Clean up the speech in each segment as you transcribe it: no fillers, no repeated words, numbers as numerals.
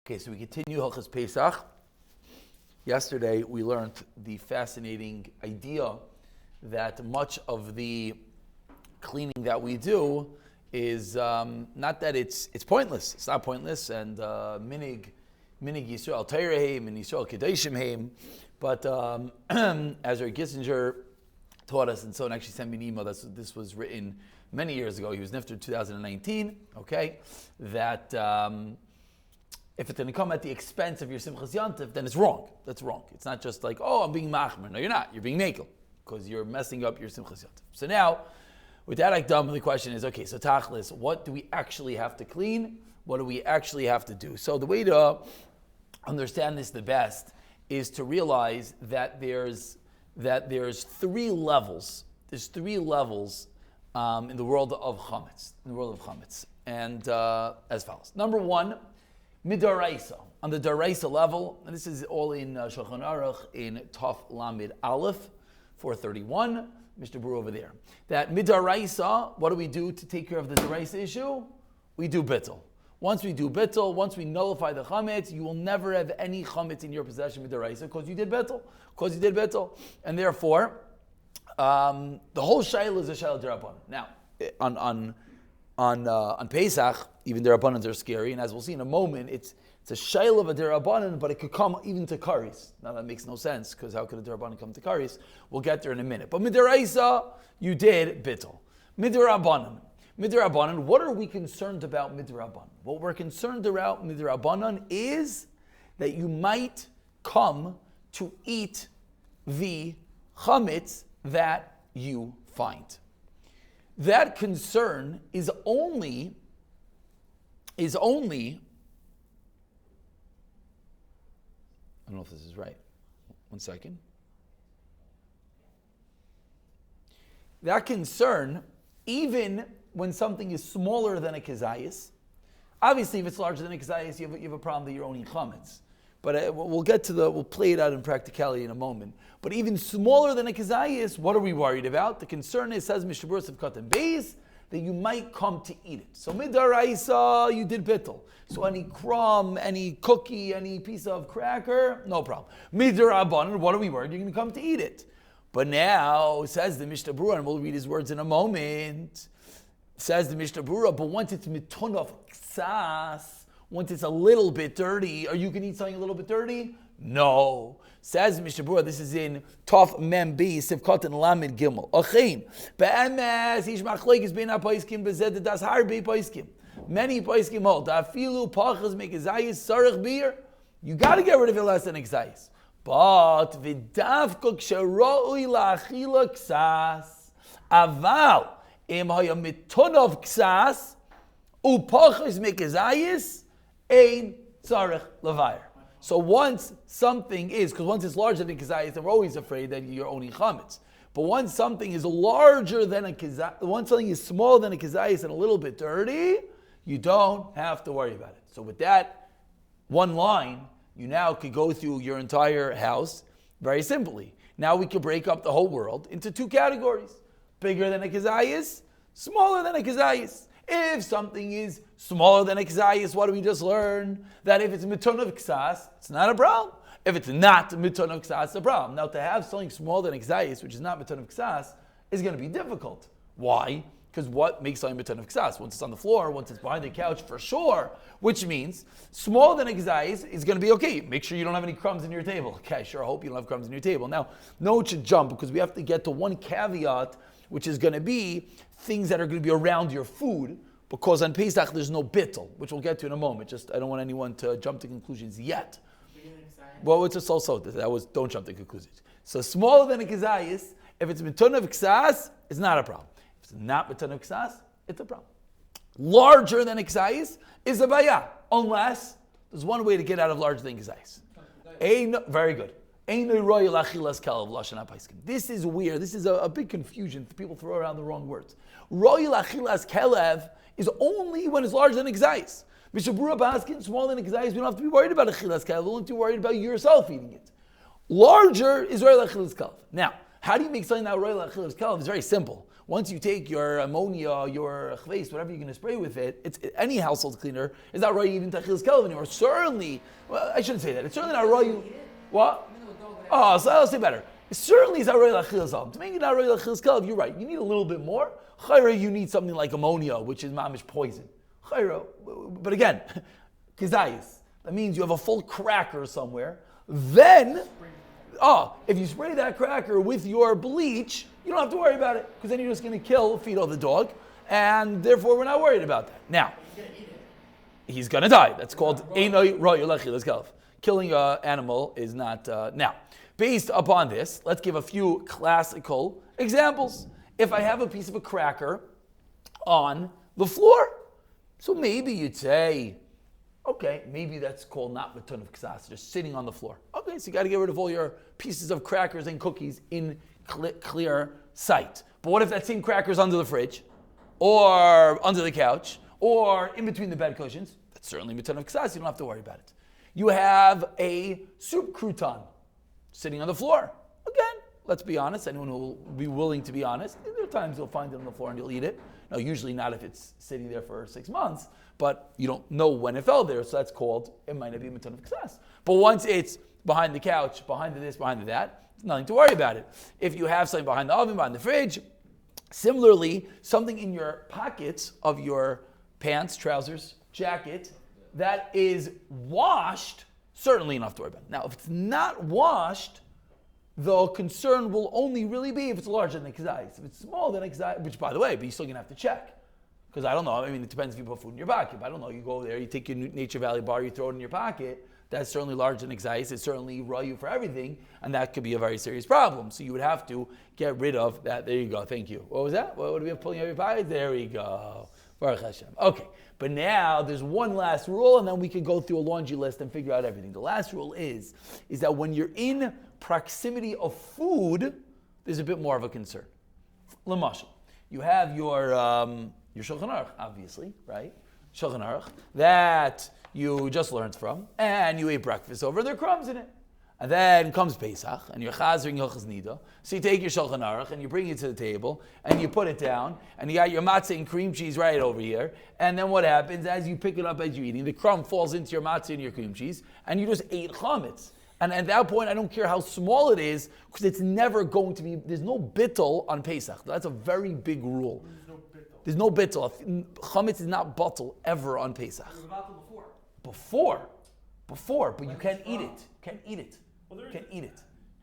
Okay, so we continue Hilchos Pesach. Yesterday we learned the fascinating idea that much of the cleaning that we do is not that it's pointless. It's not pointless, and minig Yisrael Teiraheim and Yisrael Kedoshim Heim. But as our Kissinger taught us, and so actually sent me an email. This was written many years ago. He was nifter in 2019. Okay, that. If it's going to come at the expense of your Simchas Yantiv, then it's wrong. That's wrong. It's not just like, oh, I'm being machmer. No, you're not. You're being makel because you're messing up your Simchas Yantiv. So now, with that Akdam, the question is, okay, so Tachlis, what do we actually have to clean? What do we actually have to do? So the way to understand this the best is to realize that there's three levels. There's three levels in the world of chametz. And as follows. Number one, Midaraisa, on the Daraisa level, and this is all in Shulchan Aruch in Taf Lamed Aleph, 431, Mr. Brewer over there. That Midaraisa, what do we do to take care of the Daraisa issue? We do bittul. Once we do bittul, once we nullify the chametz, you will never have any chametz in your possession Midaraisa because you did bittul. And therefore, the whole shayla is a shayla derabbanan. Now, on Pesach, even derabbanans are scary, and as we'll see in a moment, it's a shayla of a derabbanan, but it could come even to karis. Now that makes no sense, because how could a derabbanan come to karis? We'll get there in a minute. But midaraisa, you did bittul. Midrabanan, what are we concerned about midrabanan? What we're concerned about midrabanan is that you might come to eat the chametz that you find. That concern is only, I don't know if this is right. 1 second. That concern, even when something is smaller than a kezayis, obviously if it's larger than a kezayis, you have a problem that you're owning chametz. But we'll play it out in practicality in a moment. But even smaller than a kezayis, what are we worried about? The concern is, says Mishabur of Katan Beis, that you might come to eat it. So midaraisa, you did bittul. So any crumb, any cookie, any piece of cracker, no problem. Midarabanan, what are we worried? You're going to come to eat it. But now, says the Mishnah Berurah, and we'll read his words in a moment, says the Mishnah Berurah, but once it's mitunov ksas, once it's a little bit dirty, are you going to eat something a little bit dirty? No. Says Mishnah Berurah, this is in Tov Mem B, Sivkot and Lamed Gimel. Achein, be'emes, ish machlekes bein ha-paiskim bezed das harbe paiskim. Many paiskim hold, afilu pachas mekezayis sarach beer. You got to get rid of it less than exayis. But v'davko ksheroi la'achila ksas. Aval, im haya mitunov ksas, upachas mekezayis, ein tzarech levayir. So once something is, because once it's larger than a kezayis, then we're always afraid that you're owning chametz. But once something is larger than a kezayis, once something is smaller than a kezayis and a little bit dirty, you don't have to worry about it. So with that one line, you now could go through your entire house very simply. Now we could break up the whole world into two categories. Bigger than a kezayis, smaller than a kezayis. If something is smaller than a kezayis, what do we just learn? That if it's miton of ksas, it's not a problem. If it's not miton of ksas, it's a problem. Now to have something smaller than a kezayis, which is not miton of ksas, is going to be difficult. Why? Because what makes something miton of ksas? Once it's on the floor, once it's behind the couch, for sure. Which means smaller than a kezayis is going to be okay. Make sure you don't have any crumbs in your table. Okay, sure, I hope you don't have crumbs in your table. Now, no, it should jump because we have to get to one caveat, which is going to be things that are going to be around your food, because on Pesach there's no bittul, which we'll get to in a moment. Just I don't want anyone to jump to conclusions yet. Well, it's a so that was don't jump to conclusions. So smaller than a kezayis, if it's mitun of ksas, it's not a problem. If it's not mitun of ksas, it's a problem. Larger than a kezayis is a bayah, unless there's one way to get out of larger than kezayis. Very good. This is weird. This is a big confusion. People throw around the wrong words. Royal achilas kelev is only when it's larger than kezayis. Mishabura baskin, smaller than kezayis, we don't have to be worried about achilas kelev. We don't have to be worried about yourself eating it. Larger is royal achilas kelev. Now, how do you make something that royal achilas kelev? It's very simple. once you take your ammonia, your chveis, whatever you're going to spray with it, any household cleaner is not right even to achilles kelv anymore. Certainly, well, I shouldn't say that. It's certainly not right. What? Oh, so I'll say better. It certainly is not right achilles kelv. To make it not right achilles kelv, you're right. You need a little bit more. Chayra, you need something like ammonia, which is mamish poison. Chayra, but again, kizayis. That means you have a full cracker somewhere. Then, if you spray that cracker with your bleach, you don't have to worry about it, because then you're just going to feed all the dog, and therefore we're not worried about that. Now, he's going to die. That's called einoi ro'yu l'achilles kelv. Killing an animal is not. Now, based upon this, let's give a few classical examples. If I have a piece of a cracker on the floor, so maybe you'd say, okay, maybe that's called not matun of ksas, just sitting on the floor. Okay, so you got to get rid of all your pieces of crackers and cookies in clear sight. But what if that same cracker is under the fridge, or under the couch, or in between the bed cushions? That's certainly matun of ksas. You don't have to worry about it. You have a soup crouton sitting on the floor. Again, let's be honest. Anyone who will be willing to be honest, there are times you'll find it on the floor and you'll eat it. No, usually not if it's sitting there for 6 months, but you don't know when it fell there, so that's called, it might not be a matun of ksas. But once it's behind the couch, behind this, behind that, there's nothing to worry about it. If you have something behind the oven, behind the fridge, similarly, something in your pockets of your pants, trousers, jacket, that is washed, certainly enough to worry about. Now, if it's not washed, the concern will only really be if it's larger than a kazayis. If it's smaller than a kazayis, which by the way, but you're still going to have to check. Because I don't know, it depends if you put food in your pocket. But I don't know, you go there, you take your Nature Valley bar, you throw it in your pocket, that's certainly larger than kazayis. It's certainly rayu for everything, and that could be a very serious problem. So you would have to get rid of that. There you go, thank you. What was that? What do we have pulling out of your pocket? There we go. Baruch Hashem. Okay, but now there's one last rule, and then we can go through a laundry list and figure out everything. The last rule is that when you're in proximity of food, there's a bit more of a concern. L'mashal, you have your Shulchan Aruch, obviously, right? Shulchan Aruch, that you just learned from, and you ate breakfast over, there are crumbs in it. And then comes Pesach, and you're chazering Hilchos Nida. So you take your Shulchan Aruch, and you bring it to the table, and you put it down, and you got your matzah and cream cheese right over here. And then what happens, as you pick it up as you're eating, the crumb falls into your matzah and your cream cheese, and you just ate chametz. And at that point, I don't care how small it is, because it's never going to be, there's no bittul on Pesach. That's a very big rule. There's no bittul. Chametz is not bittul ever on Pesach. Before, but you can't eat it. Can't eat it.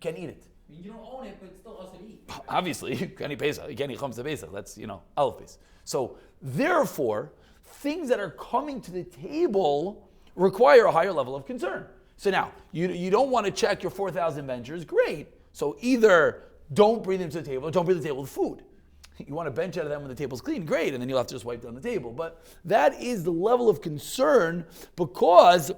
Can't eat it. You don't own it, but it's still us to eat. Obviously, you can't eat Pesach. You can't eat chametz Pesach. That's, Aleph Beis. So, therefore, things that are coming to the table require a higher level of concern. So now, you don't want to check your 4,000 benchers. Great. So either don't bring them to the table, or don't bring the table with food. You want to bench out of them when the table's clean, great, and then you'll have to just wipe down the table. But that is the level of concern, because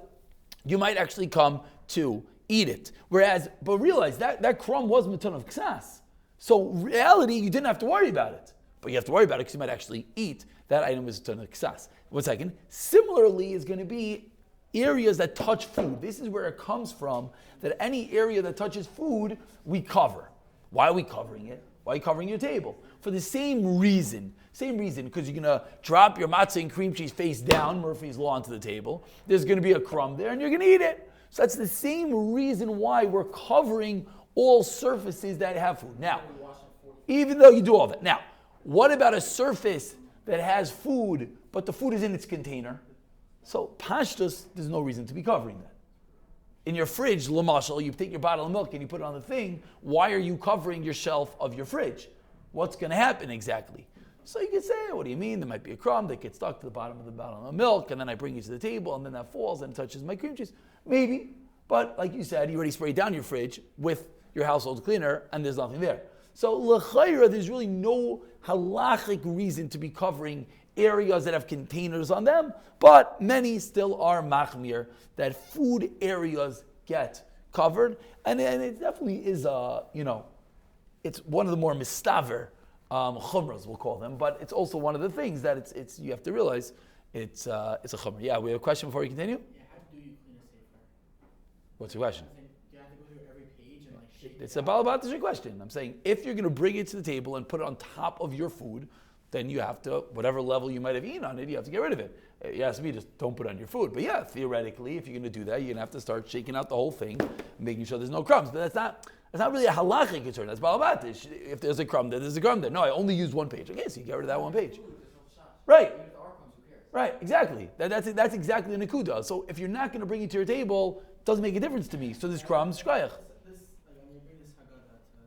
you might actually come to eat it. But realize that crumb was matun of ksas. So reality, you didn't have to worry about it. But you have to worry about it because you might actually eat that item as matun of ksas. 1 second. Similarly is going to be areas that touch food. This is where it comes from, that any area that touches food, we cover. Why are we covering it? Why are you covering your table? For the same reason, because you're going to drop your matzah and cream cheese face down, Murphy's Law, onto the table. There's going to be a crumb there, and you're going to eat it. So that's the same reason why we're covering all surfaces that have food. Now, even though you do all that. Now, what about a surface that has food, but the food is in its container? So, pashtus, there's no reason to be covering that. In your fridge, l'mashal, you take your bottle of milk and you put it on the thing. Why are you covering your shelf of your fridge? What's going to happen exactly? So you can say, what do you mean? There might be a crumb that gets stuck to the bottom of the bottle of milk, and then I bring it to the table, and then that falls and touches my cream cheese. Maybe, but like you said, you already sprayed down your fridge with your household cleaner, and there's nothing there. So l'chayra, there's really no halachic reason to be covering areas that have containers on them, but many still are machmir, that food areas get covered, and it definitely is, it's one of the more mistaver chumras, we'll call them, but it's also one of the things that it's you have to realize it's a chumra. Yeah, we have a question before we continue? Yeah, how do you clean a sefer? What's your question? Do you have to go through every page and shake It's a balabatish question. I'm saying if you're going to bring it to the table and put it on top of your food, then you have to, whatever level you might have eaten on it, you have to get rid of it. You ask me, just don't put it on your food. But yeah, theoretically, if you're going to do that, you're going to have to start shaking out the whole thing, making sure there's no crumbs. But that's not really a halachic concern. That's balabatish. If there's a crumb there, there's a crumb there. No, I only use one page. Okay, so you get rid of that one page. Right. Right, exactly. That's exactly the Nakuda. So if you're not going to bring it to your table, it doesn't make a difference to me. So there's crumbs, shkayach.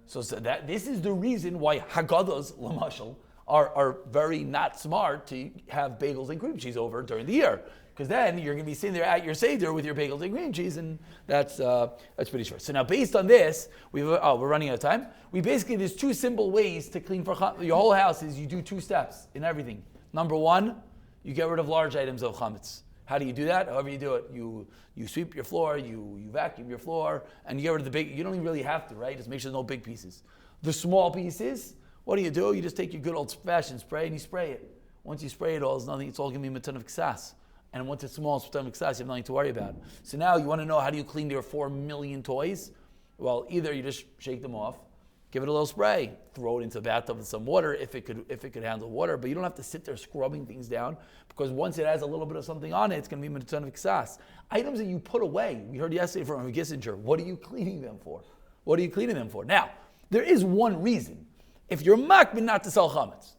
So this is the reason why Haggadahs, lamashal, are very not smart to have bagels and cream cheese over during the year. Because then you're going to be sitting there at your Seder with your bagels and cream cheese, and that's pretty short. So now based on this, we're running out of time. There's two simple ways to clean for your whole house is you do two steps in everything. Number one, you get rid of large items of chametz. How do you do that? However you do it, you sweep your floor, you vacuum your floor, and you get rid of the big, you don't even really have to, right? Just make sure there's no big pieces. The small pieces, what do? You just take your good old-fashioned spray and you spray it. Once you spray it all, it's all going to be a ton of ksas. And once it's small, it's a ton of ksas, you have nothing to worry about. So now you want to know, how do you clean your 4 million toys? Well, either you just shake them off, give it a little spray, throw it into the bathtub with some water if it could handle water, but you don't have to sit there scrubbing things down, because once it has a little bit of something on it, it's going to be a ton of ksas. Items that you put away, we heard yesterday from Gissinger, what are you cleaning them for? What are you cleaning them for? Now, there is one reason. If you're makbid not to sell chametz,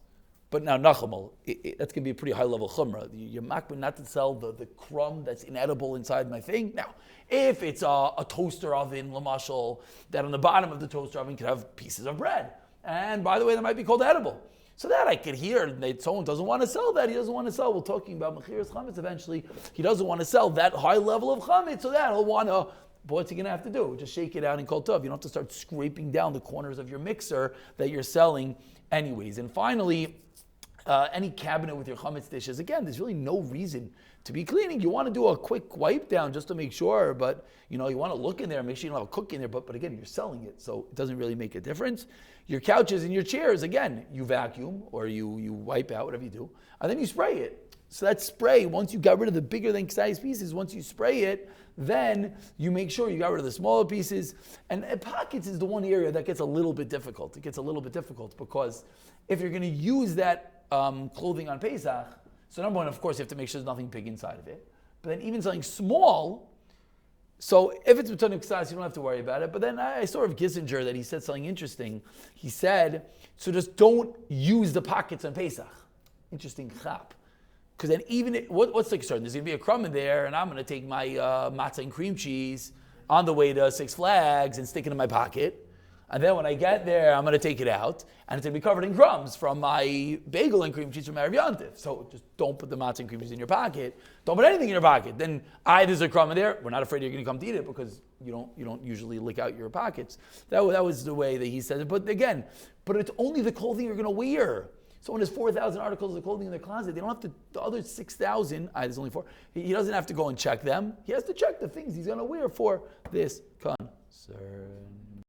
but now nachamal, that's going to be a pretty high level chumrah. You're makbid not to sell the crumb that's inedible inside my thing. Now, if it's a toaster oven, lamashal, that on the bottom of the toaster oven could have pieces of bread. And by the way, that might be called edible. So that I could hear that someone doesn't want to sell that. He doesn't want to sell. We're talking about mechiras chametz eventually. He doesn't want to sell that high level of chametz, so that he'll want to. But what's he going to have to do? Just shake it out in kol tov. You don't have to start scraping down the corners of your mixer that you're selling anyways. And finally, any cabinet with your chametz dishes, again, there's really no reason to be cleaning. You want to do a quick wipe down just to make sure, but you want to look in there, make sure you don't have a cook in there, but again, you're selling it, so it doesn't really make a difference. Your couches and your chairs, again, you vacuum or you wipe out, whatever you do, and then you spray it. So that spray, once you got rid of the bigger than size pieces, once you spray it, then you make sure you got rid of the smaller pieces. And pockets is the one area that gets a little bit difficult. It gets a little bit difficult because if you're going to use that clothing on Pesach, so number one, of course, you have to make sure there's nothing big inside of it. But then even something small, so if it's B'ton Ksas, you don't have to worry about it. But then I saw of Gissinger that he said something interesting. He said, so just don't use the pockets on Pesach. Interesting chap. Because then what's the concern? There's going to be a crumb in there, and I'm going to take my matzah and cream cheese on the way to Six Flags and stick it in my pocket. And then when I get there, I'm going to take it out, and it's going to be covered in crumbs from my bagel and cream cheese from Erev Yontif. So just don't put the matzah and cream cheese in your pocket. Don't put anything in your pocket. Then there's a crumb in there. We're not afraid you're going to come to eat it because you don't usually lick out your pockets. That was the way that he said it. But again, it's only the clothing you're going to wear. Someone has 4,000 articles of clothing in their closet. They don't have to, the other 6,000, there's only 4. He doesn't have to go and check them. He has to check the things he's going to wear for this concern.